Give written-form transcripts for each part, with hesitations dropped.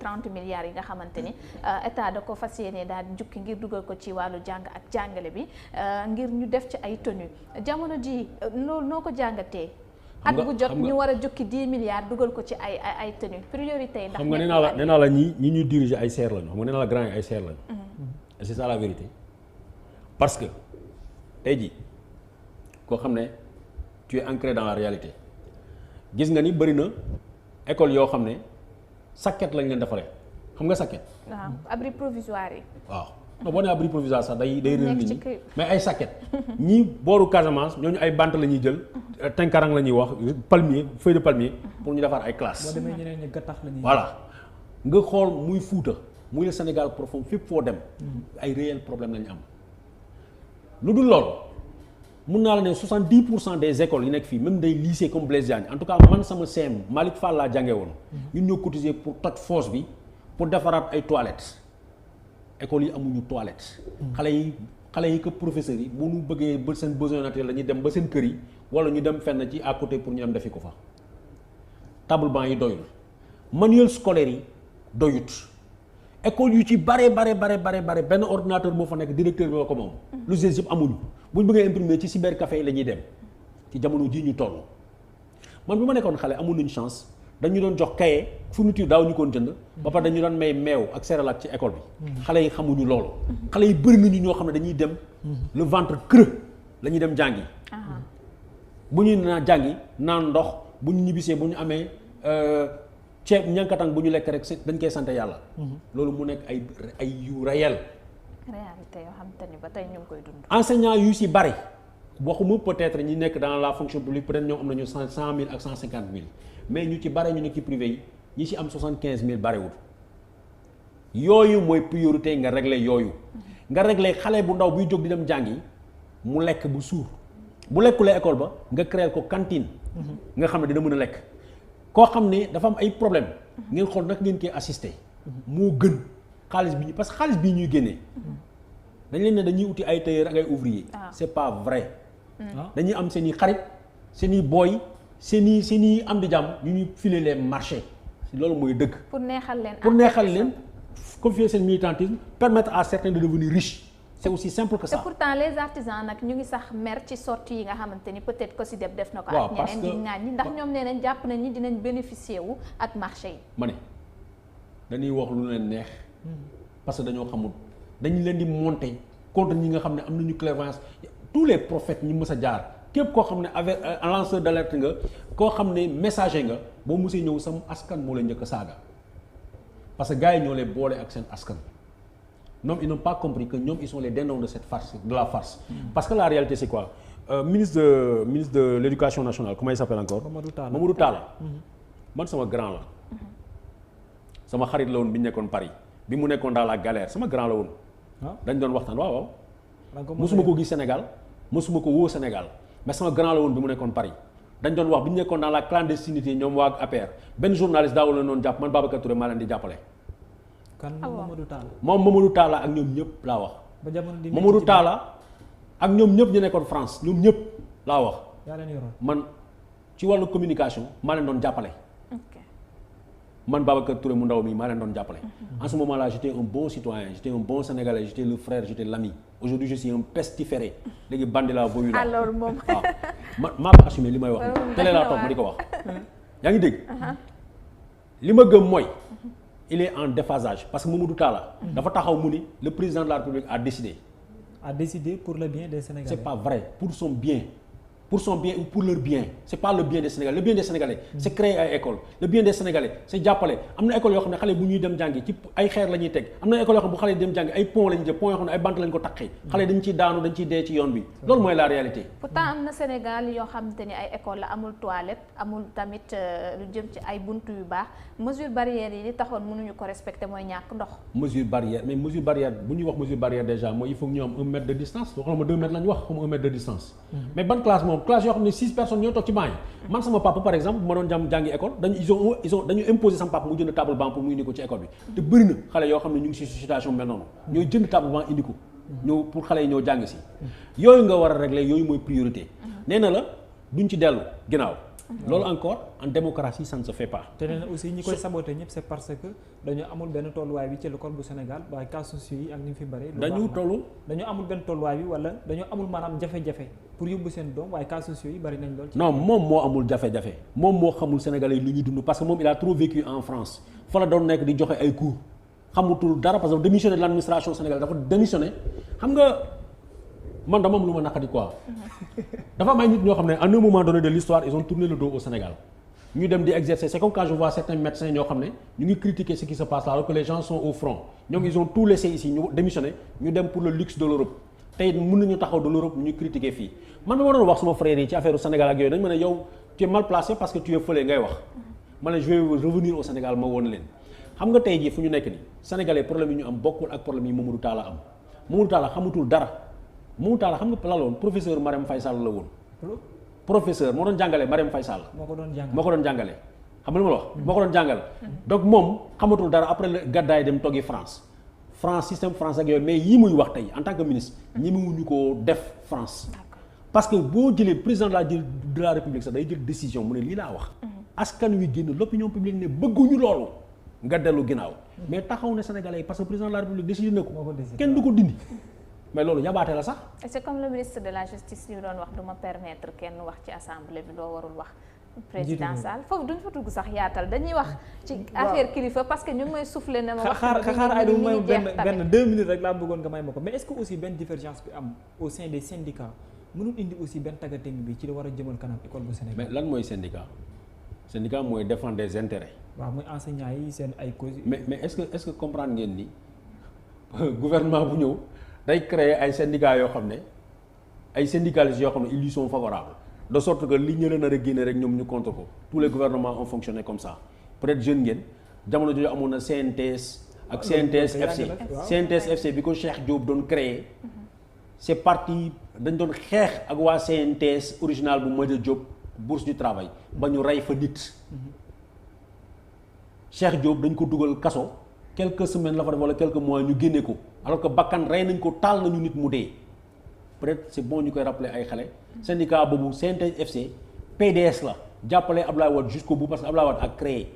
30 milliards yi nga xamante ni état da ko fas yéene daal di jukki ngir dugal ko ci wàllu jàng ak jàngale bi ngir ñu def ci ay tenue jamono ji loolu noo ko jàngatee. at bu jot ñu war a jukki 10 milliards dugal ko ci ay tenue priorité yi. ndax xam nga nee naa la ñi ñuy diriger ay seer lañu xam nga nee naa la grand yi ay seer lañu. et c'est ça la vérité parce que tey jii koo xam ne tu es ancré dans la réalité gis nga ni bëri na école yoo xam ne saket lañ leen defaree xam nga saket. waaw abri provisoire yi. waaw non boo nee abri provisoire sax day réer nit ñi mais ay saket ñii booru Casamance ñooñu ay bant la ñuy jël tenkarang la ñuy wax palmier feuille de palmier pour ñu defar ay classes. boo demee ñeneen ñi gattax la ñuy. voilà nga xool muy Fuuta muy le Sénégal profond fépp foo dem. ay réel problème la ñu am. lu dul loolu mun naa la ne 70% des écoles yi nekk fii même des lycées comme Blaise Diagne en tout cas man sama CM Malick Fall laa jàngee woon. ñun ñoo cotiser pour toj fosse bi pour defaraat ay toilettes. écoles yi amuñu toilette xale yi que professeurs yi bu ñu bëggee ba seen besoin naturel la ñuy dem ba seen kër yi wala ñu dem fenn ci à côté pour ñu dem defi ko fa table banc yi doyul manuel scolaire yi doyut école yu ci bare benn ordinateur moo fa nekk directeur bi ko moom lu gés yëpp amuñu bu ñu bëggee imprimer ci cybercafé yi la ñuy dem ci jamono jii ñu toll man bi ma nekkoon xale amoon nañu chance dañu doon jox cahier fourniture daaw ñu koon jënd ba pare dañu doon may meew ak céréales ci école bi xale yi xamuñu loolu xale yi bëri nañu ñoo xam ne dañuy dem le ventre creux la ñuy dem jàngi bu ñuy jàngi naan ndox bu ñu ñibbisee bu ñu amee ceeb ñankatang bu ñu lekk rek dañ koy sant yàlla loolu mu nekk ay yu réalité yoo xam te ni ba tey ñu ngi koy dund enseignant yu si bari waxuma peut-être ñi nekk dans la fonction publique peut-être ñoom am nañu 100 000 ak 150 000 mais ñu ci bare ñu nekk ci privé yi ñi ci am 75 000 barewul yooyu mooy priorité nga régler yooyu nga régler xale bu ndaw buy jóg di dem jàngi mu lekk bu suur bu lekkulee école ba nga créer ko cantine nga xam ne dina mën a lekk koo xam ne dafa am ay problème ngeen xool nag ngeen koy assister moo gën xaalis bi parce que xaalis bii ñuy génnee dañ leen ne dañuy uti ay tailleur ak ay ouvrier c'est pas vrai dañuy am seen i xarit seen i booy seen i am di jàmm ñu ñuy filer les marchés loolu mooy dëgg. pour neexal leen confier seen militantisme permettre à certains de devenir riches c'est aussi simple que ça. et pourtant les artisans nag ñu ngi sax mer ci sortie yi nga xamante ni peut-être COSYDEP def na ko. waaw ak ñeneen di ŋaañ ndax ñoom nee nañ jàpp nañ ni dinañ bénéficier wu ak marché yi. ma ne dañuy wax lu leen neex parce que dañoo xamul dañu leen di monter contre ñi nga xam ne am nañu clairvoyance tous les prophètes ñu mës a jaar. képp koo xam ne avec lanceur d'alerte nga koo xam ne messager nga boo musee ñëw sam askan moo la njëkk a saaga parce que gars yi ñoo lay boole ak seen askan ñoom ils n'ont pas compris que ñoom ils sont les dindons de cette farce de la farce parce que la réalité c'est quoi ministre de l'éducation nationale comment il s'appelle encore Mamadou Talla man sama grand la sama xarit la woon bi ñu nekkoon Paris bi mu nekkoon dans la galère sama grand la woon dañ doon waxtaan waaw mosuma ko gis Sénégal mosuma ko woo Sénégal mais sama grand la woon bi mu nekkoon Paris dañ doon wax bi ñu nekkoon dans la clandestinité ñoom waa APR benn journaliste daawul la noonu jàpp man Babacar Touré maa leen di jàppale. kan Mamadou Talla. moom Mamadou Talla ak ñoom ñëpp laa wax. ba jamono di Mamadou Talla ak ñoom ñëpp ñu nekkoon France ñoom ñëpp laa wax. yaa leen yoroon man ci wàllu communication maa leen doon jàppale. man Babacar Touré mu ndaw mi maa leen doon jàppale. En ce moment-là j'étais un bon citoyen j'étais un bon Sénégalais j'étais le frère j'étais l'ami aujourd'hui je suis un pestiféré léegi bandi la voyu la. alors moom waaw maa ko assumé li may wax. télé laa toog ma di ko wax. yaa ngi dégg. li ma gëm mooy. il est en déphasage parce que Mamadou Talla. dafa taxaw mu ni le président de la République a décidé pour le bien des Sénégalais. C'est pas vrai pour son bien ou pour leur bien c'est pas le bien des Sénégalais le bien des Sénégalais c'est créer ay école le bien des Sénégalais c'est jàppale am na école yoo xam ne xale bu ñuy dem jàngi ci ay xeer la ñuy teg am na école yoo xam ne bu xale yi dem jàngi ay pont la ñuy jël pont yoo xam ne ay bant lañ ko taqee xale dañ ciy daanu dañ ciy dee ci yoon bi loolu mooy la réalité. pourtant am na Sénégal yoo xamante ni ay école la amul toilette amul tamit lu jëm ci ay buntu yu baax mesure barrière yi li taxoon mënuñu ko respecter mooy ñàkk ndox. mesure barrière mais mesure barrière bu ñuy wax mesure barrière déjà mooy il faut que ñu am 1 mètre de distance waxuma 2 mètres la ñu wax comme 1 mètre de distance. mais ban classe moom classe yoo xam ne 6 personnes ñoo toog ci banc yi man sama papa par exemple bu ma doon jàngi école dañu imposer sama papa mu jënd table banc pour mu indi ko ci école bi te bëri na xale yoo xam ne ñu ngi ci situation mel noonu ñooy jënd table banc indi ko ñëw pour xale yi ñëw jàng si yooyu nga war a régler yooyu mooy priorité nee na la duñ ci dellu ginnaaw loolu encore en démocratie ça ne se fait pas. te nee na aussi ñi koy saboté ñëpp c'est parce que dañu amul benn tolluwaay bi ci l'école bu Sénégal waaye cas sociaux yi ak ni mu fi bëree. dañu amul benn tolluwaay bi wala dañu amul maanaam jafe-jafe pour yóbbu seen doom waaye cas sociaux yi bëri nañ lool. non moom moo amul jafe-jafe moom moo xamul Sénégalais yi li ñuy dund parce que moom il a trop vécu en France fa la doon nekk di joxe ay cours xamutul dara parce que démissionné de l'administration sénégalaise dafa démissionné xam nga. man dama am lu ma naqari quoi dafa am ay nit ñoo xam ne à un moment donné de l'histoire ils ont tourné le dos au Sénégal ñu dem di exercer c'est comme quand je vois certains médecins ñoo xam ne ñu ngi critiquer ce qui se passe là alors que les gens sont au front ñoom ils ont tout laissé ici ñu démissionné ñu dem pour le luxe de l'Europe tey mën nañu taxaw de l'Europe ñu critiquer fii man ma doon wax suma frère yi ci affaire au Sénégal ak yooyu dañ ma ne yow tu es mal placé parce que tu es fële ngay wax ma ne je vais revenir au Sénégal ma woon leen xam nga tey jii fu ñu nekk ni sénégalais problème yi ñu am bokkul ak problème yi Mamadou Talla am Mamadou Talla xamutul dara Mamadou Talla xam nga la woon professeur Marème Faye Sall la woon. professeur moo doon jàngale Marème Faye Sall. moo ko doon jàngale xam nga li ma la wax. moo ko doon jàngale. donc moom xamatul dara après le gàddaay dem toggi France. France système France ak yooyu mais yii muy wax tey en tant que ministre ñemewuñu ko def France. parce que boo jëlee président de la République sax day jël décision mu ne lii laa wax. askan wi génn l'opinion publique ne bëgguñu loolu nga dellu ginnaaw. mais taxaw ne Sénégalais yi parce que président de la République décidé na ko. kenn du ko dindi. mais loolu yabaate la sax. c'est comme le ministre de la justice yu doon wax du ma permettre kenn wax ci assemblée bi loo warul wax. président Sall foofu duñ fa dugg sax yaatal dañuy wax ci affaire kilifa parce que ñu ngi may souffler ne ma. wax xaar ay du may benn 2 minutes rek laa bëggoon nga may ma ko mais est-ce que aussi benn divergence bi am au sein des syndicats mënul indi aussi benn tàggaténg bi ci la war a jëmal kanam école bu Sénégal. mais lan mooy syndicat mooy défendre des intérêts. waaw mooy enseignants yi seen ay causes. mais est-ce que comprendre ngeen ni gouvernement bu ñëw. day créer ay syndicats yoo xam ne ay syndicalistes yoo xam ne ils lui sont favorables de sorte que li ñu leen a génne rek ñoom ñu contre ko tous les gouvernements ont fonctionné comme ça peut-être jeune ngeen jamono jooju amoon na CNTS ak CNTS FC CNTS FC bi ko Cheikh Diop doon créer c'est parti dañ doon xeex ak waa CNTS original bu Madia Diop bourse du travail ba ñu rey fa nit Cheikh Diop dañ ko dugal kaso quelques semaines la fa def wala quelques mois ñu génne ko alors que bakkan rey nañ ko taal nañu nit mu dee peut-être c'est bon ñu koy rappeler ay xale. syndicat boobu CNTS FC PDS la jàppale Abdoulaye Wade jusqu'au bout parce que Abdoulaye Wade a créé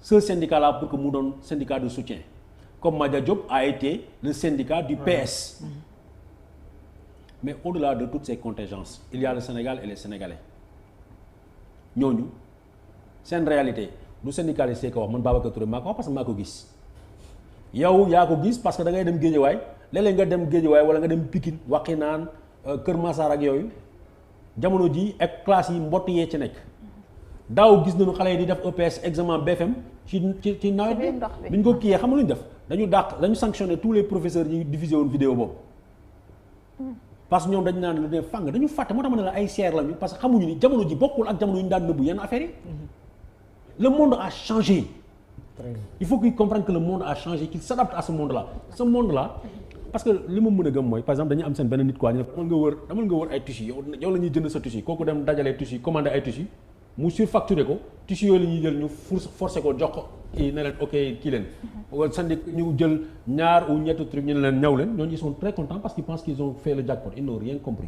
ce syndicat là pour que mu doon syndicat de soutien comme Madia Diop a été le syndicat du PS. Mais au-delà de toutes ces contingences il y a le Sénégal et les Sénégalais ñooñu seen réalité du syndicaliste ko wax man Babacar Touré maa ko wax parce que maa ko gis. yow yaa ko gis parce que da ngay dem Guédiawaye léeg-léeg nga dem Guédiawaye wala nga dem Pikine Wakhinane Kër Massar ak yooyu jamono ji ak classe yi mbott yee ci nekk daaw gis nañu xale yi di def EPS examen BFM ci nawet bi ñu ko kiiyee xam nga lu ñu def dañu sanctionné tous les professeurs yi diffusé woon vidéo boobu parce que ñoom dañu naan lu ne fàng dañu fàtte moo tax ma ne la ay seer lañu parce que xamuñu ni jamono ji bokkul ak jamono yu ñu daan nëbbu yenn affaires yi le monde a changé. Il faut qu'ils comprennent que le monde a changé, qu'ils s'adaptent à ce monde-là. Ce monde-là, parce que li ma mën a gëm mooy par exemple dañuy am seen benn nit quoi ñu ne damal nga wër ay tissus yow la ñuy jënd sa tissu kooku dem dajalee tissu commandé ay tissu mu surfacturé ko tissu yooyu la ñuy jël ñu forcé ko jox ko kii ne leen ok kii leen wala sandi ñu jël ñaar ou ñetti trucs ñu ne leen ñaw leen ñooñu ils sont très contents parce qu'ils pensent qu'ils ont fait le jackpot ils n'ont rien compris